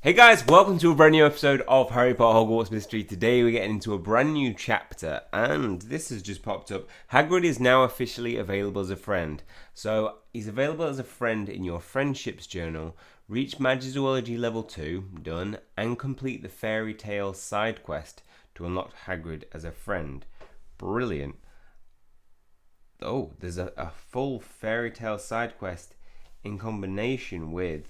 Hey guys, welcome to a brand new episode of Harry Potter Hogwarts Mystery. Today we're getting into a brand new chapter, and this has just popped up. Hagrid is now officially available as a friend. So he's available as a friend in your friendships journal. Reach Magizoology level 2, done, and complete the fairy tale side quest to unlock Hagrid as a friend. Brilliant. Oh, there's a full fairy tale side quest in combination with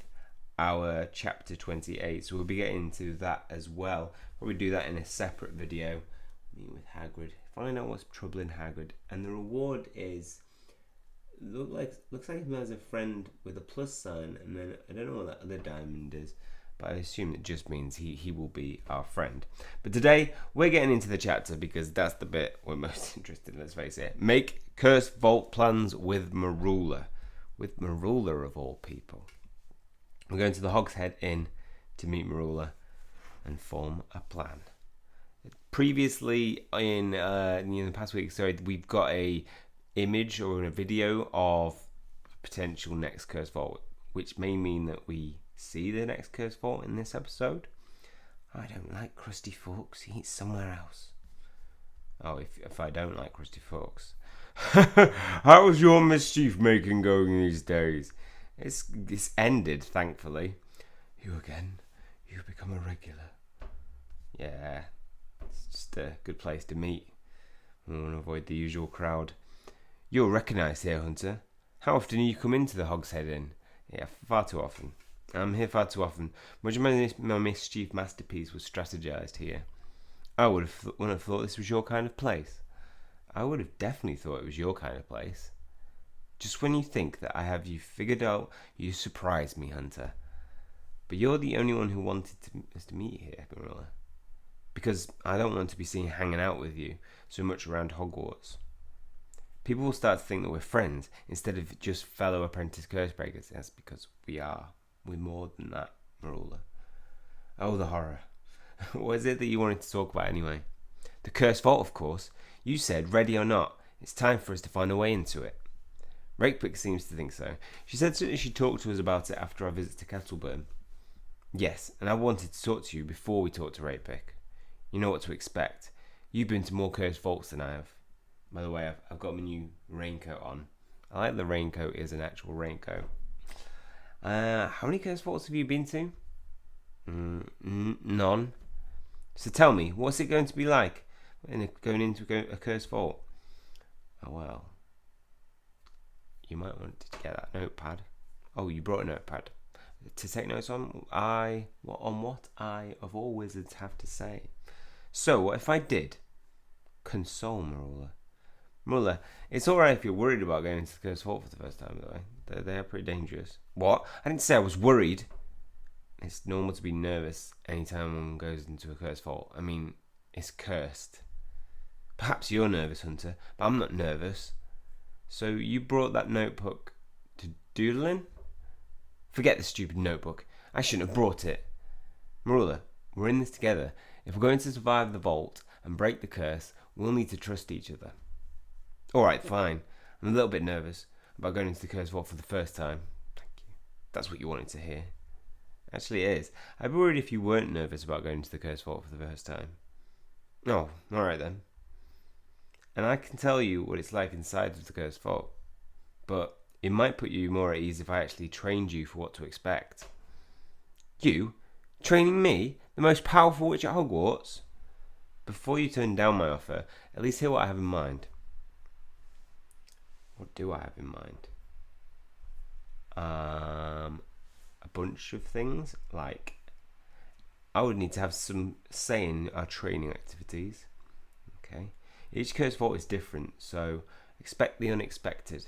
our chapter 28, so we'll be getting into that as well. Probably do that in a separate video. Meet with Hagrid, find out what's troubling Hagrid, and the reward is looks like he has a friend with a plus sign, and then I don't know what that other diamond is, but I assume it just means he will be our friend. But today we're getting into the chapter because that's the bit we're most interested in. Let's face it. Make cursed vault plans with Merula of all people. We're going to the Hogshead Inn to meet Merula and form a plan. Previously, in the past week, we've got a image or a video of a potential next cursed vault, which may mean that we see the next cursed vault in this episode. I don't like Crusty Fox. He's somewhere else. Oh, if I don't like Crusty Fox. How's your mischief making going these days? It's ended, thankfully. You again? You've become a regular. Yeah, it's just a good place to meet. We want to avoid the usual crowd. You're recognised here, Hunter. How often do you come into the Hogshead Inn? Yeah, far too often. I'm here far too often. Much of my mischief masterpiece was strategised here. I wouldn't have thought this was your kind of place. I would have definitely thought it was your kind of place. Just when you think that I have you figured out, you surprise me, Hunter. But you're the only one who wanted us to meet here, Merula. Because I don't want to be seen hanging out with you so much around Hogwarts. People will start to think that we're friends instead of just fellow apprentice cursebreakers. That's because we are. We're more than that, Merula. Oh, the horror. What is it that you wanted to talk about anyway? The cursed vault, of course. You said, ready or not, it's time for us to find a way into it. Rakepick seems to think so. She said she'd talk to us about it after our visit to Kettleburn. Yes, and I wanted to talk to you before we talked to Rakepick. You know what to expect. You've been to more cursed vaults than I have. By the way, I've got my new raincoat on. I like the raincoat as an actual raincoat. How many cursed vaults have you been to? None. So tell me, what's it going to be like going into a cursed vault? Oh well. You might want to get that notepad. Oh, you brought a notepad to take notes on. What I of all wizards have to say. So, what if I did? Console Merula. Merula, it's all right if you're worried about going into the cursed vault for the first time, though. They are pretty dangerous. What? I didn't say I was worried. It's normal to be nervous anytime one goes into a cursed vault. I mean, it's cursed. Perhaps you're nervous, Hunter, but I'm not nervous. So you brought that notebook to doodling? Forget the stupid notebook. I shouldn't have brought it. Merula, we're in this together. If we're going to survive the vault and break the curse, we'll need to trust each other. Alright, fine. I'm a little bit nervous about going into the cursed vault for the first time. Thank you. That's what you wanted to hear. Actually, it is. I'd be worried if you weren't nervous about going into the cursed vault for the first time. Oh, alright then. And I can tell you what it's like inside of the cursed vault. But it might put you more at ease if I actually trained you for what to expect. You? Training me? The most powerful witch at Hogwarts? Before you turn down my offer, at least hear what I have in mind. What do I have in mind? A bunch of things. Like, I would need to have some say in our training activities. Okay. Each cursed vault is different, so expect the unexpected.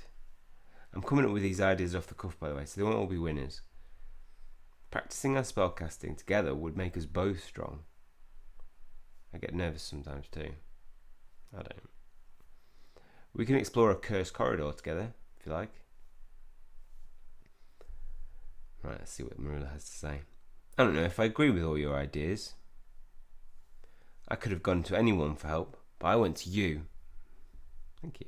I'm coming up with these ideas off the cuff, by the way, so they won't all be winners. Practicing our spellcasting together would make us both strong. I get nervous sometimes too. I don't. We can explore a cursed corridor together, if you like. Right, let's see what Merula has to say. I don't know if I agree with all your ideas. I could have gone to anyone for help, but I went to you. Thank you.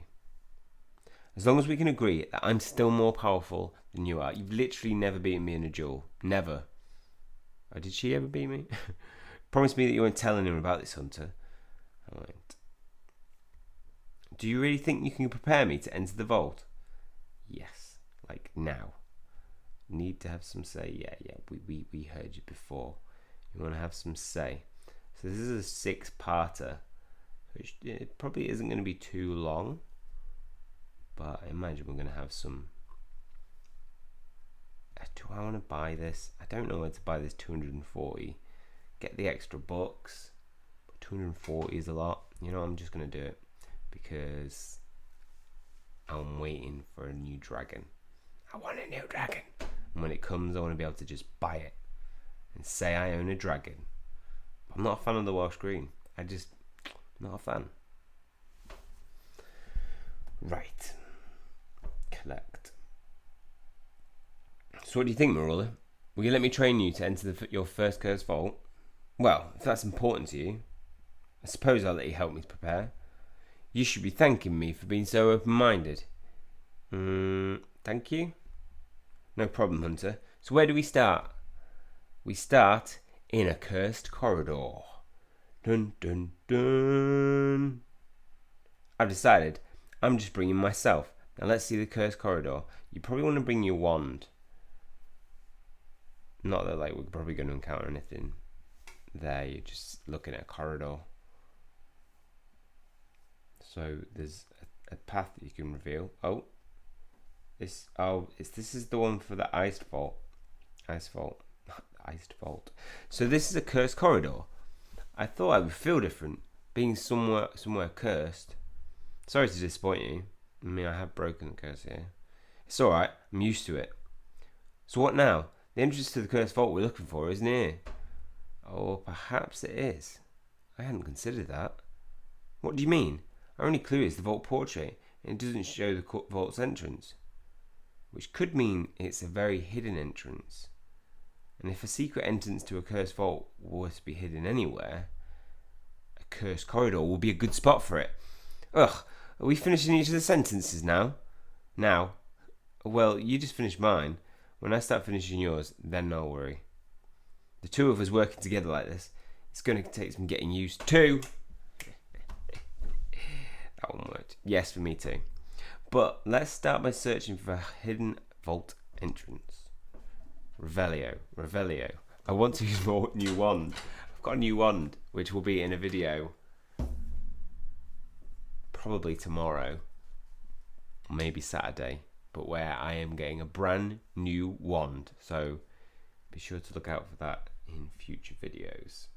As long as we can agree that I'm still more powerful than you are. You've literally never beaten me in a duel. Never. Or did she ever beat me? Promise me that you weren't telling him about this, Hunter. Alright. Do you really think you can prepare me to enter the vault? Yes. Like now. Need to have some say. Yeah. We heard you before. You want to have some say. So this is a 6-parter. Which it probably isn't going to be too long. But I imagine we're going to have some... Do I want to buy this? I don't know where to buy this 240. Get the extra books. But 240 is a lot. You know, I'm just going to do it. Because I'm waiting for a new dragon. I want a new dragon. And when it comes, I want to be able to just buy it. And say I own a dragon. But I'm not a fan of the Welsh Green. Not a fan. Right. Collect. So what do you think, Merula? Will you let me train you to enter your first cursed vault? Well, if that's important to you, I suppose I'll let you help me to prepare. You should be thanking me for being so open-minded. Thank you? No problem, Hunter. So where do we start? We start in a cursed corridor. Dun dun dun. I've decided I'm just bringing myself. Now let's see the cursed corridor. You probably want to bring your wand. Not that we're probably going to encounter anything there. You're just looking at a corridor. So there's a path that you can reveal. This is the one for the iced vault. Iced vault. So this is a cursed corridor. I thought I would feel different being somewhere cursed. Sorry to disappoint you. I mean, I have broken the curse here. It's alright, I'm used to it. So what now? The entrance to the cursed vault we're looking for isn't here. Or perhaps it is. I hadn't considered that. What do you mean? Our only clue is the vault portrait, and it doesn't show the vault's entrance. Which could mean it's a very hidden entrance. And if a secret entrance to a cursed vault were to be hidden anywhere, a cursed corridor will be a good spot for it. Ugh, are we finishing each of the sentences now? Now? Well, you just finished mine. When I start finishing yours, then I'll worry. The two of us working together like this, it's going to take some getting used to. That one worked. Yes, for me too. But let's start by searching for a hidden vault entrance. Revelio. I want to use my new wand. I've got a new wand, which will be in a video probably tomorrow, or maybe Saturday, but where I am getting a brand new wand. So be sure to look out for that in future videos.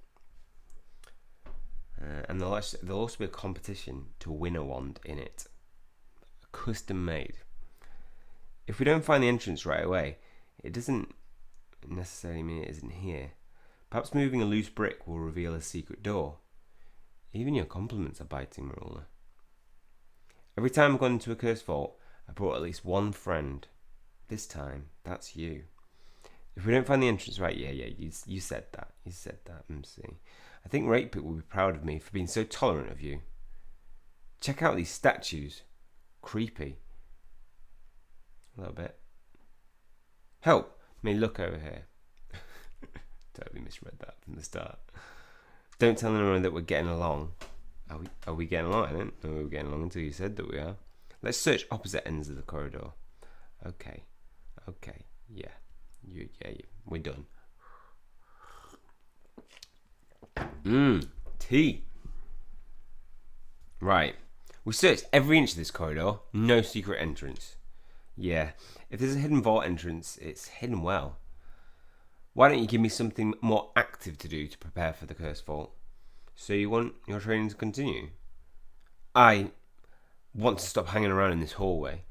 And there'll also be a competition to win a wand in it. Custom made. If we don't find the entrance right away, it doesn't necessarily mean it isn't here. Perhaps moving a loose brick will reveal a secret door. Even your compliments are biting, Merula. Every time I've gone into a cursed vault, I brought at least one friend. This time, that's you. If we don't find the entrance right, you said that. MC. I think Ratepick will be proud of me for being so tolerant of you. Check out these statues. Creepy. A little bit. Help me look over here. Totally misread that from the start. Don't tell anyone that we're getting along. Are we getting along? I don't know we were getting along until you said that we are. Let's search opposite ends of the corridor. Okay. Yeah. We're done. Tea. Right. We searched every inch of this corridor. No secret entrance. Yeah. If there's a hidden vault entrance, it's hidden well. Why don't you give me something more active to do to prepare for the cursed vault? So you want your training to continue? I want to stop hanging around in this hallway.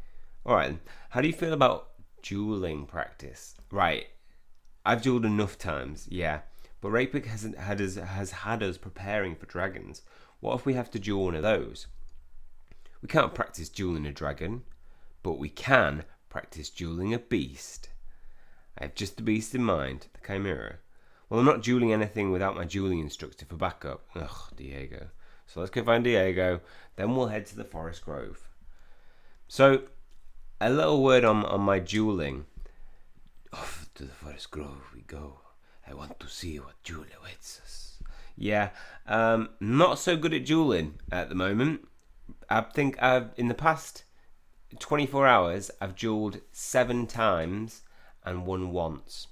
Alright then. How do you feel about dueling practice? Right. I've dueled enough times, yeah. But Rapic has had us preparing for dragons. What if we have to duel one of those? We can't practice dueling a dragon, but we can practice dueling a beast. I have just the beast in mind, the Chimera. Well, I'm not dueling anything without my dueling instructor for backup. Ugh, Diego. So let's go find Diego, then we'll head to the Forest Grove. So, a little word on my dueling. Off to the Forest Grove we go. I want to see what jewel awaits us. Yeah, not so good at dueling at the moment. I think in the past 24 hours, I've duelled 7 times and won once.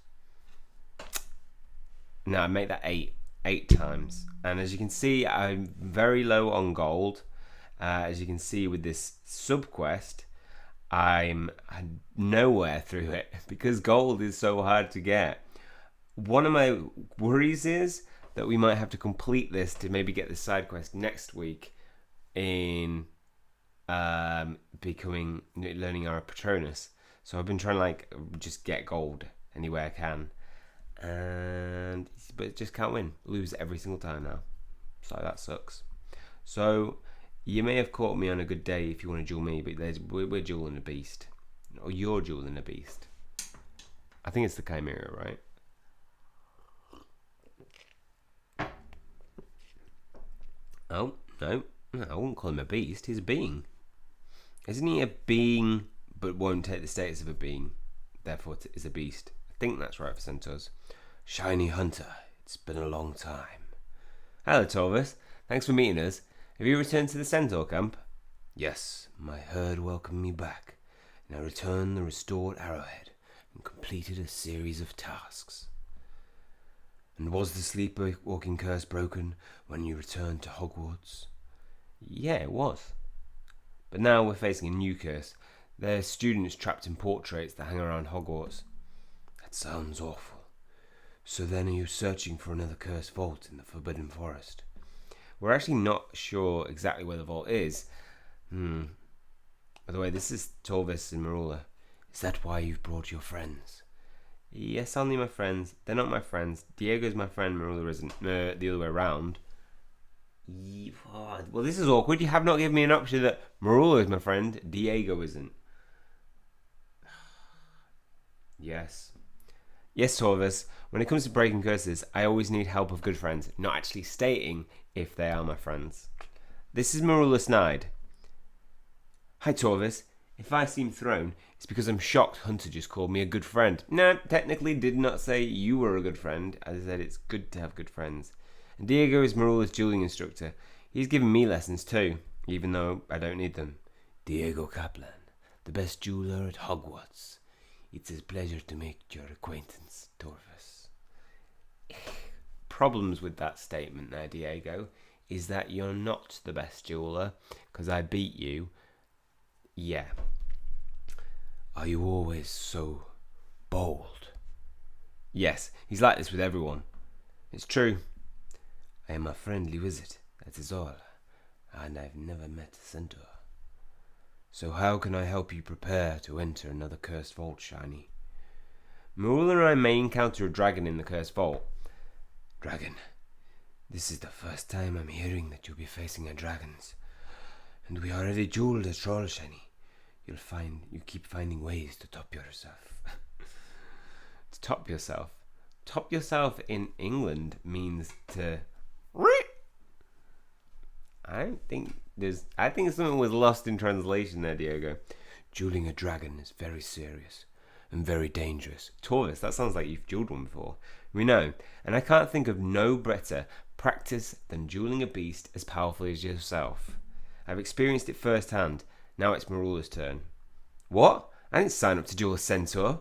No, I make that 8 times. And as you can see, I'm very low on gold. As you can see with this subquest, I'm nowhere through it because gold is so hard to get. One of my worries is that we might have to complete this to maybe get the side quest next week in learning our Patronus. So I've been trying to just get gold anywhere I can, but just can't win. Lose every single time now, so that sucks. So you may have caught me on a good day if you want to duel me, but we're dueling a beast, or you're dueling a beast. I think it's the Chimera, right? Oh no, I wouldn't call him a beast. He's a being. Isn't he a being but won't take the status of a being? Therefore is a beast. I think that's right for centaurs. Shiny Hunter, it's been a long time. Hello Torvus, thanks for meeting us. Have you returned to the centaur camp? Yes, my herd welcomed me back, and I returned the restored arrowhead and completed a series of tasks. And was the sleepwalking curse broken when you returned to Hogwarts? Yeah, it was. But now we're facing a new curse. There's students trapped in portraits that hang around Hogwarts. That sounds awful. So then are you searching for another cursed vault in the Forbidden Forest? We're actually not sure exactly where the vault is. By the way, this is Torvus and Merula. Is that why you've brought your friends? Yes, only my friends. They're not my friends. Diego's my friend, Merula isn't. The other way around. Well, this is awkward. You have not given me an option that Merula is my friend, Diego isn't. Yes, Torvus. When it comes to breaking curses, I always need help of good friends, not actually stating if they are my friends. This is Merula'S. Hi, Torvus. If I seem thrown, it's because I'm shocked Hunter just called me a good friend. No, technically did not say you were a good friend. I said it's good to have good friends. And Diego is Merula'S dueling instructor. He's given me lessons too, even though I don't need them. Diego Kaplan, the best jeweler at Hogwarts. It's a pleasure to make your acquaintance, Torvus. Problems with that statement there, Diego, is that you're not the best jeweler, because I beat you. Yeah. Are you always so bold? Yes, he's like this with everyone. It's true. I am a friendly wizard, that is all, and I've never met a centaur. So how can I help you prepare to enter another cursed vault, Shiny? Merula and I may encounter a dragon in the cursed vault. Dragon? This is the first time I'm hearing that you'll be facing a dragons. And we already jeweled a troll, Shiny. You keep finding ways to top yourself. To top yourself? Top yourself in England means to... I think something was lost in translation there, Diego. Dueling a dragon is very serious and very dangerous. Taurus, that sounds like you've dueled one before. We know, and I can't think of no better practice than dueling a beast as powerfully as yourself. I've experienced it firsthand. Now it's Merula's turn. What? I didn't sign up to duel a centaur.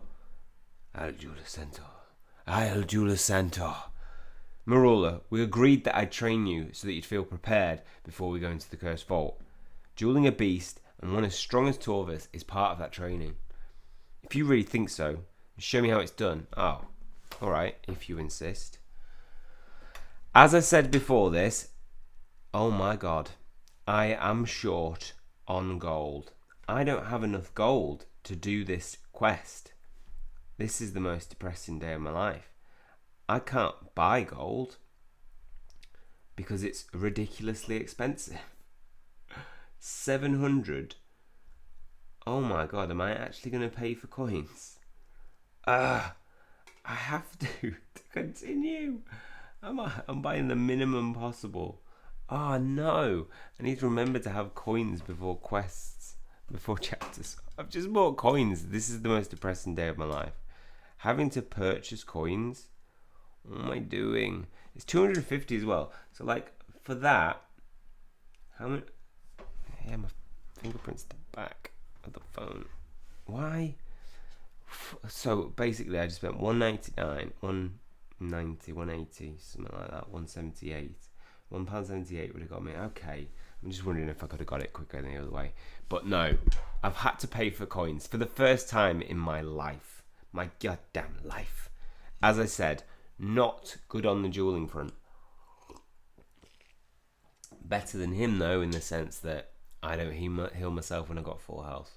I'll duel a centaur. Merula, we agreed that I'd train you so that you'd feel prepared before we go into the cursed vault. Dueling a beast and one as strong as Torvus is part of that training. If you really think so, show me how it's done. Oh, alright, if you insist. As I said before this, oh my god, I am short on gold. I don't have enough gold to do this quest. This is the most depressing day of my life. I can't buy gold because it's ridiculously expensive. 700. Oh my god, am I actually going to pay for coins? I have to continue. I'm buying the minimum possible. Oh no, I need to remember to have coins before quests, before chapters. I've just bought coins. This is the most depressing day of my life. Having to purchase coins. What am I doing? It's 250 as well. So like for that, how many? Yeah, my fingerprint's the back of the phone. Why? So basically, I just spent 199, 190, 180, something like that. 178, £1.78 would have got me. Okay, I'm just wondering if I could have got it quicker than the other way. But no, I've had to pay for coins for the first time in my life. My goddamn life. As I said, not good on the dueling front. Better than him though, in the sense that I don't heal myself when I got full health.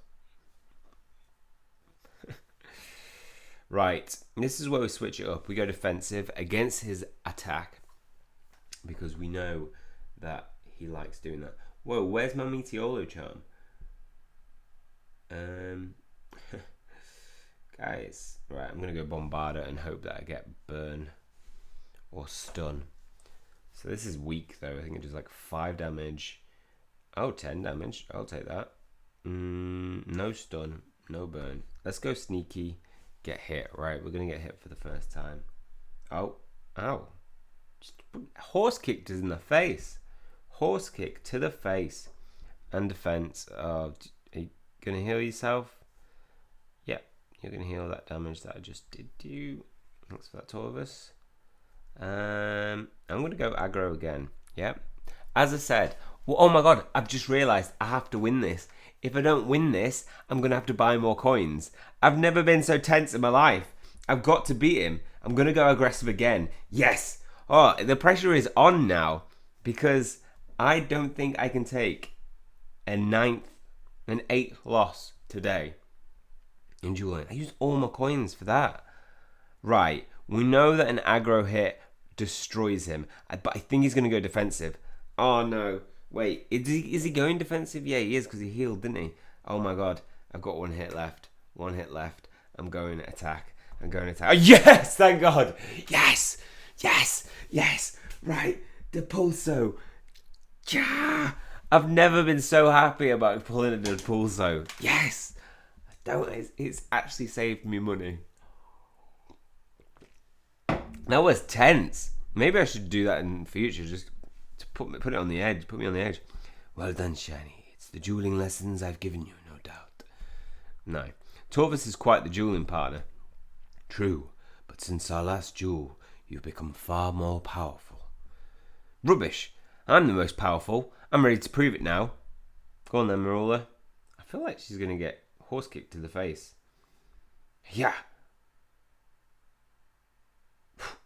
Right, this is where we switch it up. We go defensive against his attack because we know that he likes doing that. Whoa, where's my Meteoro charm? Guys, right, I'm going to go Bombarder and hope that I get burn or stun. So this is weak though. I think it does like 5 damage. Oh, 10 damage. I'll take that. No stun, no burn. Let's go sneaky. Get hit, right? We're gonna get hit for the first time. Oh, ow! Just horse kicked us in the face. Horse kick to the face and defense. Oh, are you gonna heal yourself? Yeah, you're gonna heal that damage that I just did to you. Thanks for that, Torvus. I'm gonna go aggro again. Yeah, as I said. Well, oh my god! I've just realised I have to win this. If I don't win this, I'm going to have to buy more coins. I've never been so tense in my life. I've got to beat him. I'm going to go aggressive again. Yes. Oh, the pressure is on now because I don't think I can take an 8th loss today in dueling. I used all my coins for that. Right. We know that an aggro hit destroys him, but I think he's going to go defensive. Oh, no. Wait, is he going defensive? Yeah, he is because he healed, didn't he? Oh my god, I've got 1 hit left. 1 hit left. I'm going to attack. Oh, yes, thank god. Yes, yes, yes. Right, the pulso. Yeah. I've never been so happy about pulling the pulso. Yes. It's actually saved me money. That was tense. Maybe I should do that in future. Just to put it on the edge. Put me on the edge. Well done, Shiny. It's the dueling lessons I've given you, no doubt. No. Torvus is quite the dueling partner. True, but since our last duel, you've become far more powerful. Rubbish. I'm the most powerful. I'm ready to prove it now. Go on then, Merula. I feel like she's going to get horse kicked to the face. Yeah.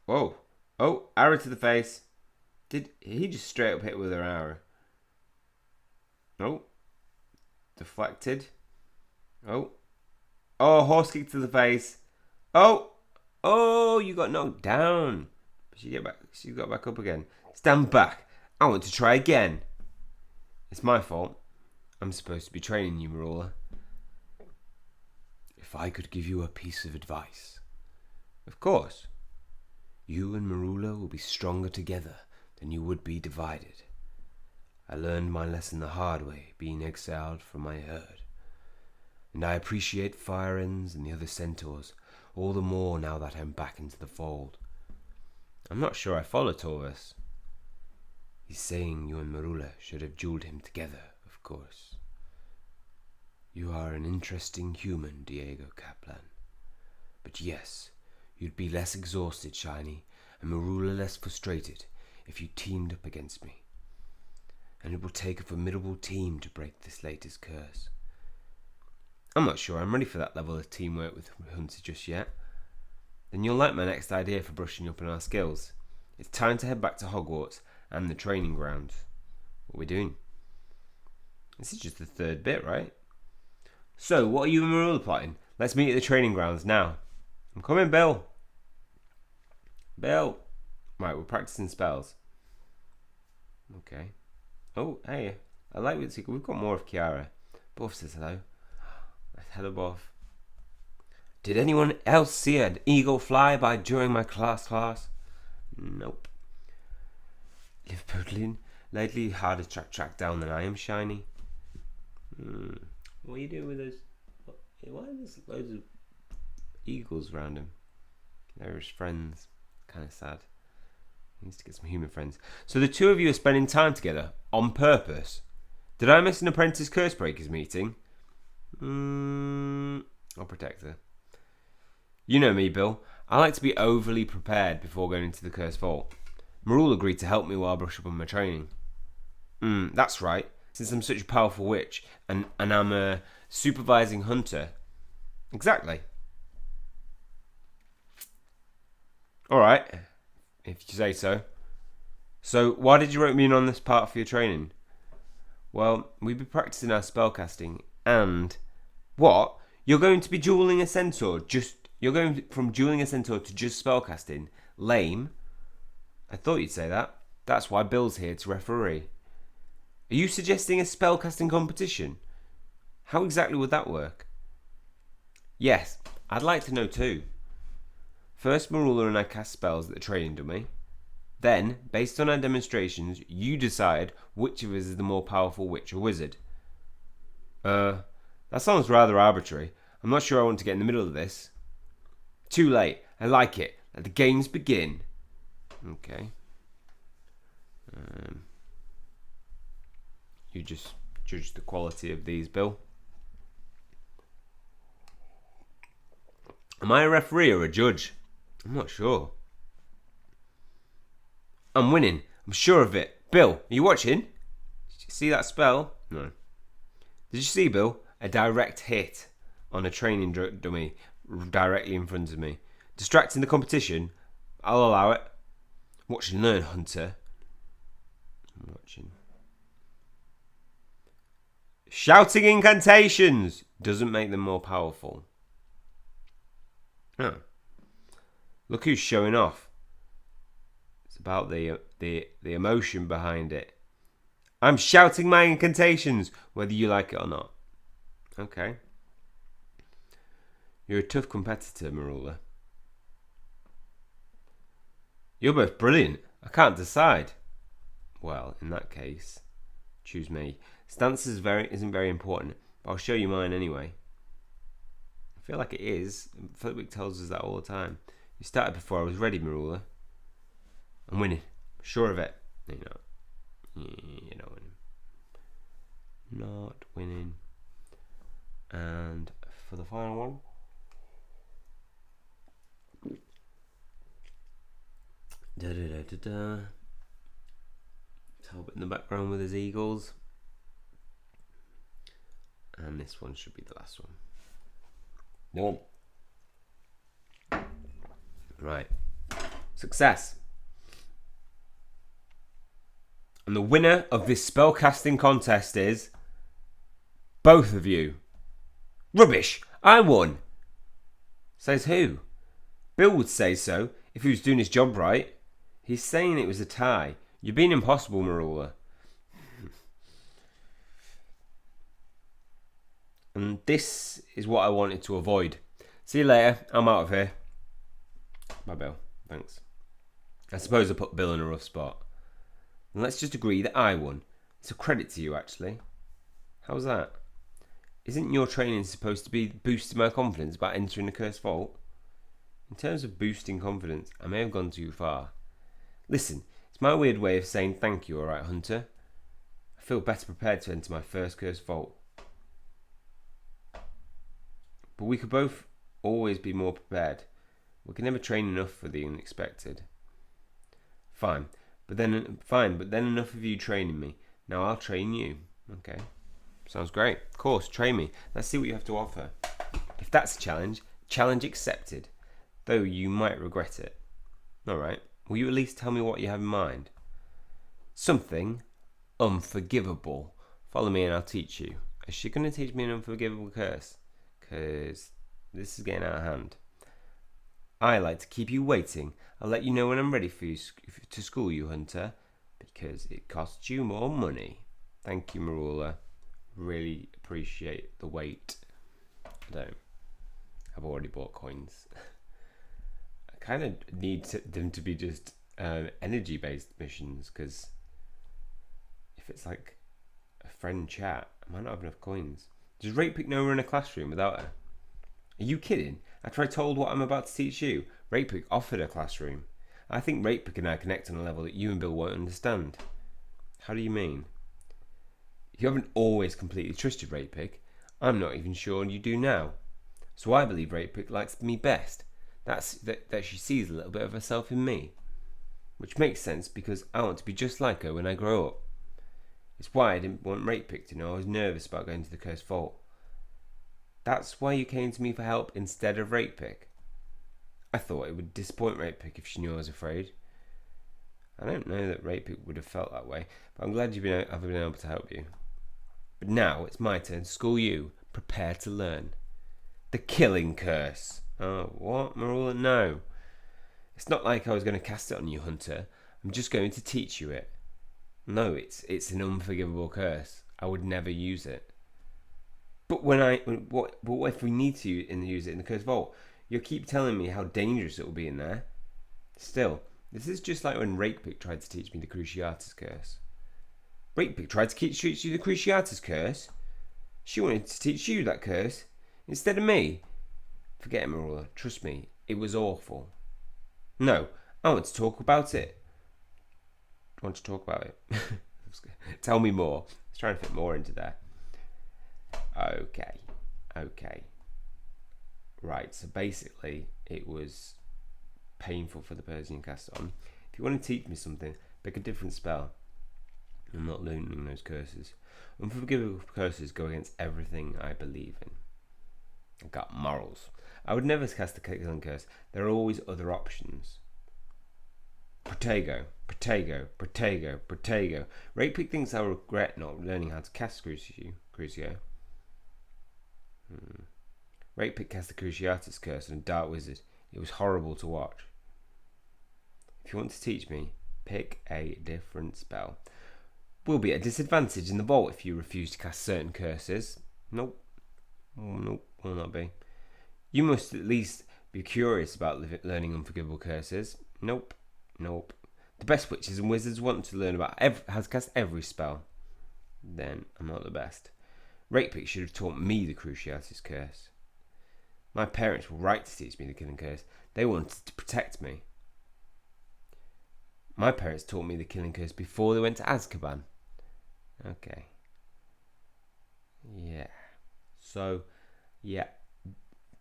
Whoa. Oh, arrow to the face. Did he just straight up hit with her arrow? Oh. Deflected. Oh. Oh, horse kick to the face. Oh. Oh, you got knocked down. But she got back up again. Stand back. I want to try again. It's my fault. I'm supposed to be training you, Merula. If I could give you a piece of advice. Of course. You and Merula will be stronger together than you would be divided. I learned my lesson the hard way, being exiled from my herd. And I appreciate Fireends and the other centaurs all the more now that I'm back into the fold. I'm not sure I follow Torvus. He's saying you and Merula should have duelled him together, of course. You are an interesting human, Diego Kaplan. But yes, you'd be less exhausted, Shiny, and Merula less frustrated if you teamed up against me. And it will take a formidable team to break this latest curse. I'm not sure I'm ready for that level of teamwork with Hunter just yet. Then you'll like my next idea for brushing up on our skills. It's time to head back to Hogwarts and the training grounds. What are we doing? This is just the third bit, right? So, what are you and Merula plotting? Let's meet at the training grounds now. I'm coming, Bill. Bill. Right, we're practicing spells. Okay. Oh, hey. I like what we've got more of Kiara. Buff says hello. Hello, Buff. Did anyone else see an eagle fly by during my class? Nope. Liverpoolian. Lately harder to track down than I am, Shiny. What are you doing with those? Why are there loads of eagles around him? They're his friends. Kind of sad. He needs to get some human friends. So the two of you are spending time together on purpose. Did I miss an apprentice curse breakers meeting? I'll protect her. You know me, Bill. I like to be overly prepared before going into the cursed vault. Merula agreed to help me while I brush up on my training. That's right. Since I'm such a powerful witch and I'm a supervising hunter. Exactly. Alright, if you say so. So, why did you rope me in on this part for your training? Well, we've been practicing our spellcasting and... What? You're going to be dueling a centaur? You're going from dueling a centaur to just spellcasting? Lame. I thought you'd say that. That's why Bill's here to referee. Are you suggesting a spellcasting competition? How exactly would that work? Yes, I'd like to know too. First, Merula and I cast spells at the training dummy. Then, based on our demonstrations, you decide which of us is the more powerful witch or wizard. That sounds rather arbitrary. I'm not sure I want to get in the middle of this. Too late. I like it. Let the games begin. Okay. You just judge the quality of these, Bill. Am I a referee or a judge? I'm not sure. I'm winning. I'm sure of it. Bill, are you watching? Did you see that spell? No. Did you see, Bill? A direct hit on a training dummy directly in front of me. Distracting the competition? I'll allow it. Watch and learn, Hunter. I'm watching. Shouting incantations doesn't make them more powerful. Oh. Look who's showing off. It's about the emotion behind it. I'm shouting my incantations, whether you like it or not. Okay. You're a tough competitor, Merula. You're both brilliant. I can't decide. Well, in that case, choose me. Stance isn't very important, but I'll show you mine anyway. I feel like it is. Flitwick tells us that all the time. You started before I was ready, Merula. I'm winning. Sure of it. No, you're not. You're not winning. Not winning. And for the final one. Talbot in the background with his eagles. And this one should be the last one. Right. Success. And the winner of this spellcasting contest is both of you. Rubbish! I won! Says who? Bill would say so if he was doing his job right. He's saying it was a tie. You're being impossible, Merula. And this is what I wanted to avoid. See you later. I'm out of here. Bye, Bill. Thanks. I suppose I put Bill in a rough spot. And let's just agree that I won. It's a credit to you, actually. How's that? Isn't your training supposed to be boosting my confidence about entering the cursed vault? In terms of boosting confidence, I may have gone too far. Listen, it's my weird way of saying thank you, alright, Hunter? I feel better prepared to enter my first cursed vault. But we could both always be more prepared. We can never train enough for the unexpected. Fine, but then enough of you training me. Now I'll train you. Okay, sounds great. Of course, train me. Let's see what you have to offer. If that's a challenge, challenge accepted. Though you might regret it. Alright, will you at least tell me what you have in mind? Something unforgivable. Follow me and I'll teach you. Is she going to teach me an unforgivable curse? Because this is getting out of hand. I like to keep you waiting. I'll let you know when I'm ready for you to school you, Hunter, because it costs you more money. Thank you, Merula. Really appreciate the wait. I don't. I've already bought coins. I kind of need them to be just energy-based missions, because if it's like a friend chat, I might not have enough coins. Does Ratepick know we're in a classroom without her? Are you kidding? After I told what I'm about to teach you, Ratepick offered a classroom. I think Ratepick and I connect on a level that you and Bill won't understand. How do you mean? You haven't always completely trusted Ratepick. I'm not even sure you do now. So I believe Ratepick likes me best. That she sees a little bit of herself in me. Which makes sense because I want to be just like her when I grow up. It's why I didn't want Ratepick to know I was nervous about going to the Cursed Vault. That's why you came to me for help instead of Ratepick. I thought it would disappoint Ratepick if she knew I was afraid. I don't know that Ratepick would have felt that way, but I'm glad I've been able to help you. But now it's my turn to school you. Prepare to learn. The Killing Curse. Oh, what, Merula? No. It's not like I was going to cast it on you, Hunter. I'm just going to teach you it. No, it's an unforgivable curse. I would never use it. But what if we need to use it in the Cursed Vault? You'll keep telling me how dangerous it will be in there. Still, this is just like when Ratepick tried to teach me the Cruciatus Curse. Ratepick tried to teach you the Cruciatus Curse? She wanted to teach you that curse instead of me. Forget it, Merula. Trust me, it was awful. No, I want to talk about it. Do you want to talk about it? Tell me more. Let's try and fit more into there. Okay. Right, so basically it was painful for the person you cast it on. If you want to teach me something, pick a different spell. I'm not learning those curses. Unforgivable curses go against everything I believe in. I've got morals. I would never cast the Killing Curse. There are always other options. Protego. Ratepick thinks I'll regret not learning how to cast Crucio. Ratepick cast the Cruciatus Curse on a Dark Wizard. It was horrible to watch. If you want to teach me, pick a different spell. We'll be at a disadvantage in the vault if you refuse to cast certain curses. Nope, will not be. You must at least be curious about learning unforgivable curses. Nope. The best witches and wizards want to learn about how to cast every spell. Then I'm not the best. Ratepick should have taught me the Cruciatus Curse. My parents were right to teach me the Killing Curse. They wanted to protect me. My parents taught me the Killing Curse before they went to Azkaban. Okay. Yeah. So, yeah.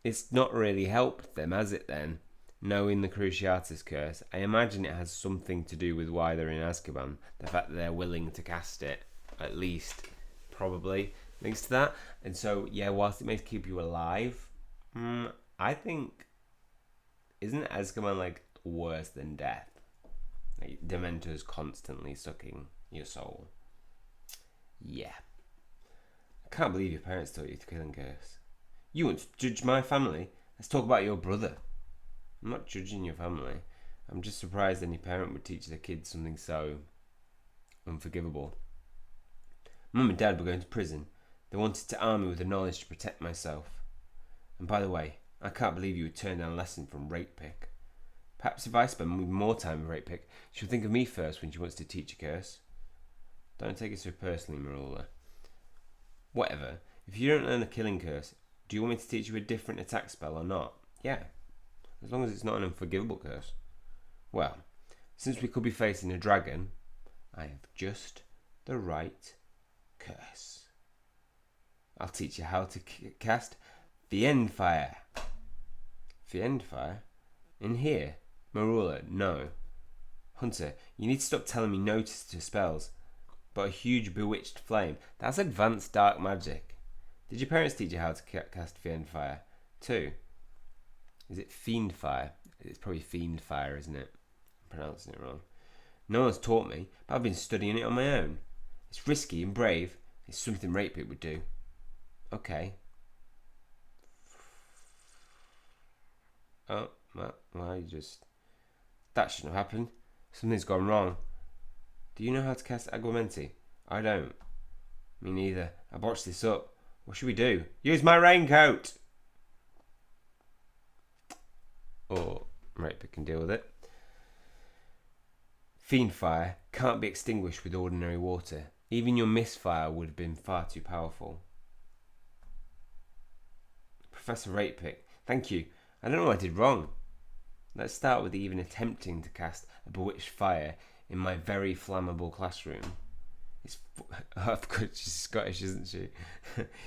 It's not really helped them, has it then? Knowing the Cruciatus Curse. I imagine it has something to do with why they're in Azkaban. The fact that they're willing to cast it, at least, probably, links to that. And so, yeah, whilst it may keep you alive, I think, isn't Azkaban, like, worse than death? Like, Dementors constantly sucking your soul. Yeah. I can't believe your parents taught you the Killing Curse. You want to judge my family? Let's talk about your brother. I'm not judging your family. I'm just surprised any parent would teach their kids something so unforgivable. Mum and Dad were going to prison. They wanted to arm me with the knowledge to protect myself. And by the way, I can't believe you would turn down a lesson from Ratepick. Perhaps if I spend more time with Ratepick, she'll think of me first when she wants to teach a curse. Don't take it so personally, Merula. Whatever. If you don't learn the Killing Curse, do you want me to teach you a different attack spell or not? Yeah. As long as it's not an unforgivable curse. Well, since we could be facing a dragon, I have just the right curse. I'll teach you how to cast Fiendfire. Fiendfire? In here? Merula, no. Hunter, you need to stop telling me no to spells. But a huge bewitched flame. That's advanced dark magic. Did your parents teach you how to cast Fiendfire too? Is it Fiendfire? It's probably Fiendfire, isn't it? I'm pronouncing it wrong. No one's taught me, but I've been studying it on my own. It's risky and brave. It's something Ratepick would do. Okay. Oh, well, you just... That shouldn't have happened. Something's gone wrong. Do you know how to cast Aguamenti? I don't. Me neither. I botched this up. What should we do? Use my raincoat! Or Ratepick can deal with it. Fiendfire can't be extinguished with ordinary water. Even your misfire would have been far too powerful. Professor Ratepick, thank you. I don't know what I did wrong. Let's start with even attempting to cast a bewitched fire in my very flammable classroom. Of course, she's Scottish, isn't she?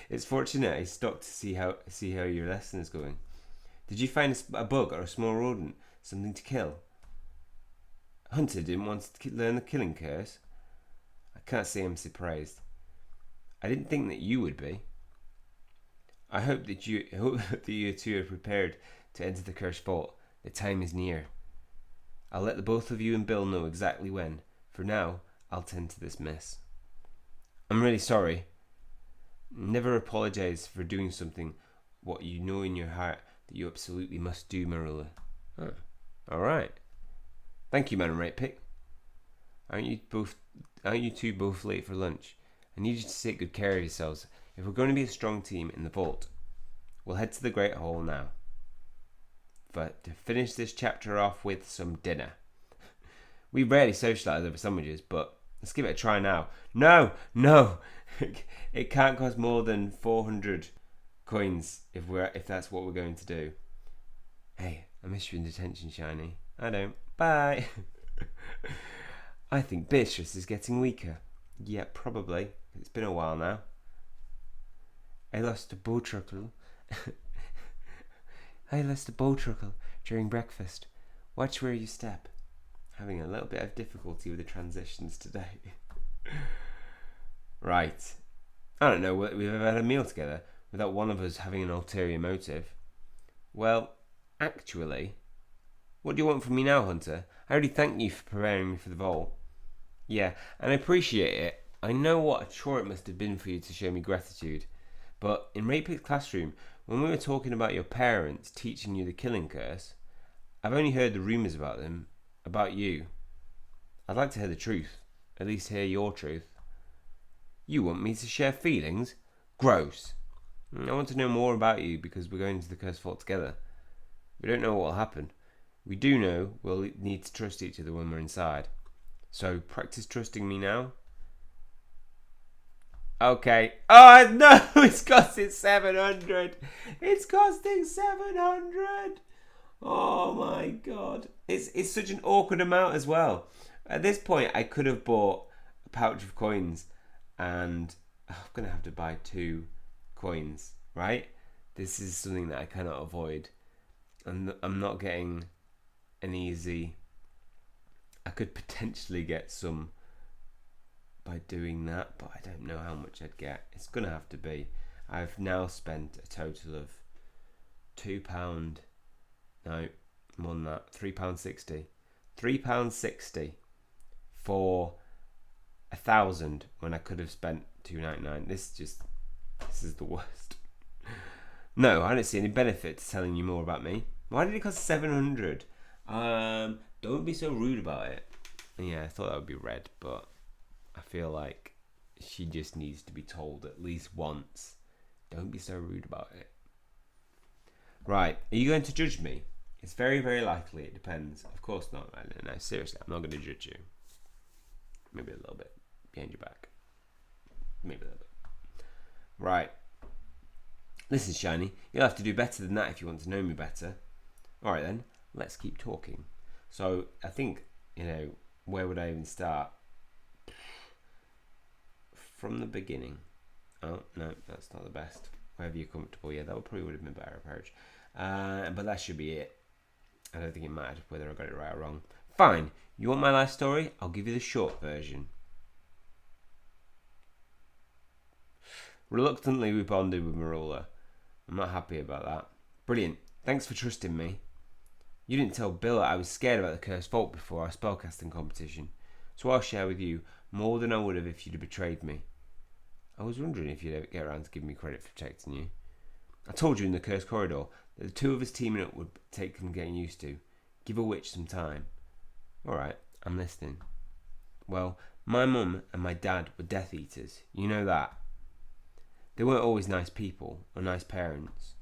It's fortunate I stopped to see how your lesson is going. Did you find a bug or a small rodent, something to kill? Hunter didn't want to learn the killing curse. I can't say I'm surprised. I didn't think that you would be. I hope that you two are prepared to enter the cursed vault. The time is near. I'll let the both of you and Bill know exactly when. For now, I'll tend to this mess. I'm really sorry. Never apologize for doing something what you know in your heart that you absolutely must do, Merula. Oh, all right. Thank you, Madam Right Pick. Aren't you two both late for lunch? I need you to take good care of yourselves. If we're going to be a strong team in the vault, we'll head to the Great Hall now. But to finish this chapter off with some dinner. We rarely socialise over sandwiches, but let's give it a try now. No! It can't cost more than 400 coins if that's what we're going to do. Hey, I miss you in detention, Shiny. I don't. Bye! I think Beatrice is getting weaker. Yeah, probably. It's been a while now. I lost a bow truckle. During breakfast. Watch where you step. Having a little bit of difficulty with the transitions today. Right. I don't know whether we've ever had a meal together without one of us having an ulterior motive. Well, actually, what do you want from me now, Hunter? I already thanked you for preparing me for the vault. Yeah, and I appreciate it. I know what a chore it must have been for you to show me gratitude. But in Rapid's classroom, when we were talking about your parents teaching you the killing curse, I've only heard the rumours about them, about you. I'd like to hear the truth. At least hear your truth. You want me to share feelings? Gross. I want to know more about you because we're going to the cursed vault together. We don't know what will happen. We do know we'll need to trust each other when we're inside. So practice trusting me now. Okay. Oh no! It's costing 700. It's costing 700. Oh my god! It's such an awkward amount as well. At this point, I could have bought a pouch of coins, and I'm gonna have to buy 2 coins. Right? This is something that I cannot avoid. I'm not getting an easy. I could potentially get some by doing that, but I don't know how much I'd get. It's gonna have to be. I've now spent a total of £2. No, more than that. £3.60. £3.60 for 1,000 when I could have spent £2.99. This is the worst. No, I don't see any benefit to telling you more about me. Why did it cost 700? Don't be so rude about it. Yeah, I thought that would be red, but I feel like she just needs to be told at least once. Don't be so rude about it. Right, are you going to judge me? It's very, very likely. It depends. Of course not. No, seriously, I'm not going to judge you. Maybe a little bit behind your back. Maybe a little bit. Right. Listen, Shiny, you'll have to do better than that if you want to know me better. Alright then, let's keep talking. So, I think, where would I even start? From the beginning. Oh, no, that's not the best. Wherever you're comfortable. Yeah, that probably would have been a better approach. But that should be it. I don't think it mattered whether I got it right or wrong. Fine. You want my life story? I'll give you the short version. Reluctantly, we bonded with Merula. I'm not happy about that. Brilliant. Thanks for trusting me. You didn't tell Bill I was scared about the cursed vault before our spellcasting competition, so I'll share with you more than I would have if you'd have betrayed me. I was wondering if you'd ever get around to giving me credit for protecting you. I told you in the cursed corridor that the 2 of us teaming up would take some getting used to. Give a witch some time. Alright, I'm listening. Well, my mum and my dad were Death Eaters. You know that. They weren't always nice people or nice parents.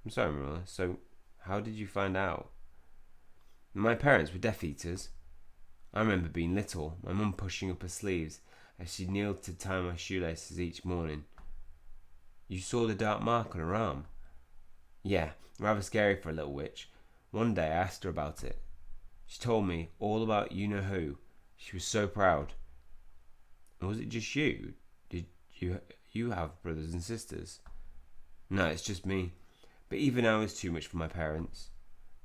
I'm sorry, Marilla. So, how did you find out? My parents were Death Eaters. I remember being little, my mum pushing up her sleeves as she kneeled to tie my shoelaces each morning. You saw the dark mark on her arm? Yeah, rather scary for a little witch. One day I asked her about it. She told me all about you-know-who. She was so proud. And was it just you? Did you have brothers and sisters? No, it's just me. But even I was too much for my parents.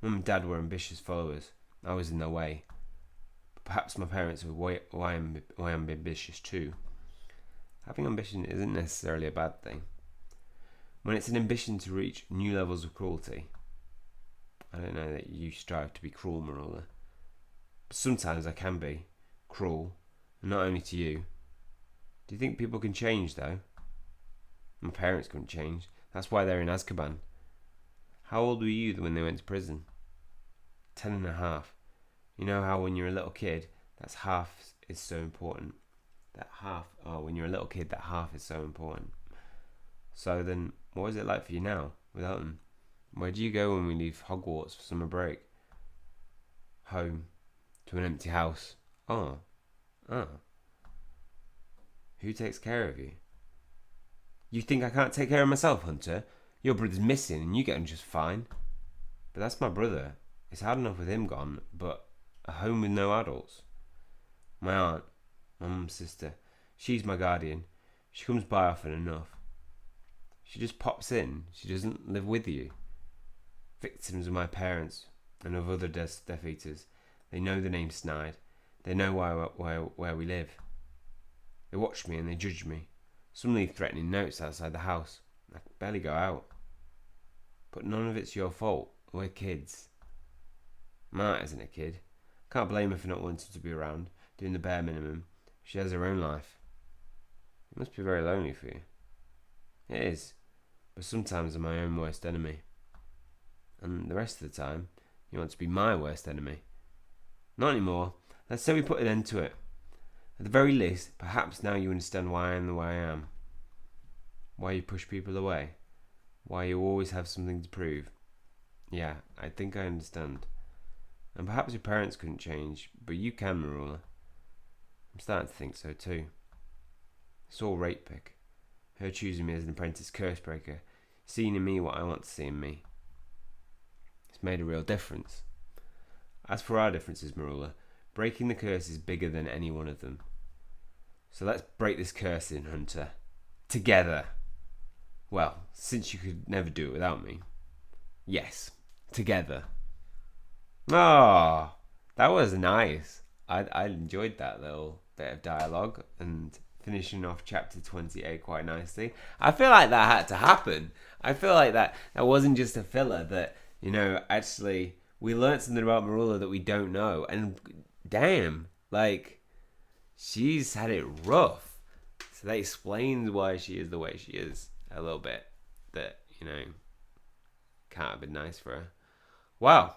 Mum and Dad were ambitious followers. I was in their way. But perhaps my parents were why I'm ambitious too. Having ambition isn't necessarily a bad thing. When it's an ambition to reach new levels of cruelty. I don't know that you strive to be cruel, Merula. But sometimes I can be cruel, and not only to you. Do you think people can change, though? My parents couldn't change. That's why they're in Azkaban. How old were you when they went to prison? 10.5. You know how when you're a little kid, that's half is so important. When you're a little kid, that half is so important. So then, what is it like for you now, without them? Where do you go when we leave Hogwarts for summer break? Home. To an empty house. Oh. Who takes care of you? You think I can't take care of myself, Hunter? Your brother's missing and you get on just fine. But that's my brother. It's hard enough with him gone, but a home with no adults. My aunt, my mum's sister, she's my guardian. She comes by often enough. She just pops in. She doesn't live with you. Victims of my parents and of other Death Eaters. They know the name Snide. They know where we live. They watch me and they judge me. Some leave threatening notes outside the house. I can barely go out. But none of it's your fault. We're kids. Ma isn't a kid. Can't blame her for not wanting to be around, doing the bare minimum. She has her own life. It must be very lonely for you. It is. But sometimes I'm my own worst enemy. And the rest of the time, you want to be my worst enemy. Not anymore. Let's say we put an end to it. At the very least, perhaps now you understand why I am the way I am. Why you push people away. Why you always have something to prove. Yeah, I think I understand. And perhaps your parents couldn't change, but you can, Merula. I'm starting to think so too. It's all rate pick. Her choosing me as an apprentice cursebreaker, seeing in me what I want to see in me. It's made a real difference. As for our differences, Merula, breaking the curse is bigger than any one of them. So let's break this curse in, Hunter. Together. Well, since you could never do it without me. Yes, together. Oh, that was nice. I enjoyed that little bit of dialogue and finishing off chapter 28 quite nicely. I feel like that had to happen. I feel like that wasn't just a filler, that, you know, actually we learned something about Merula that we don't know. And damn, like, she's had it rough. So that explains why she is the way she is a little bit. That, you know, can't have been nice for her. Wow.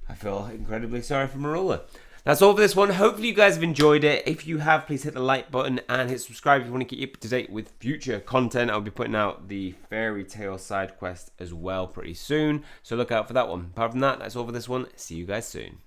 I feel incredibly sorry for Merula. That's all for this one. Hopefully you guys have enjoyed it. If you have, please hit the like button and hit subscribe if you want to keep up to date with future content. I'll be putting out the fairy tale side quest as well pretty soon, so look out for that one. Apart from that, that's all for this one. See you guys soon.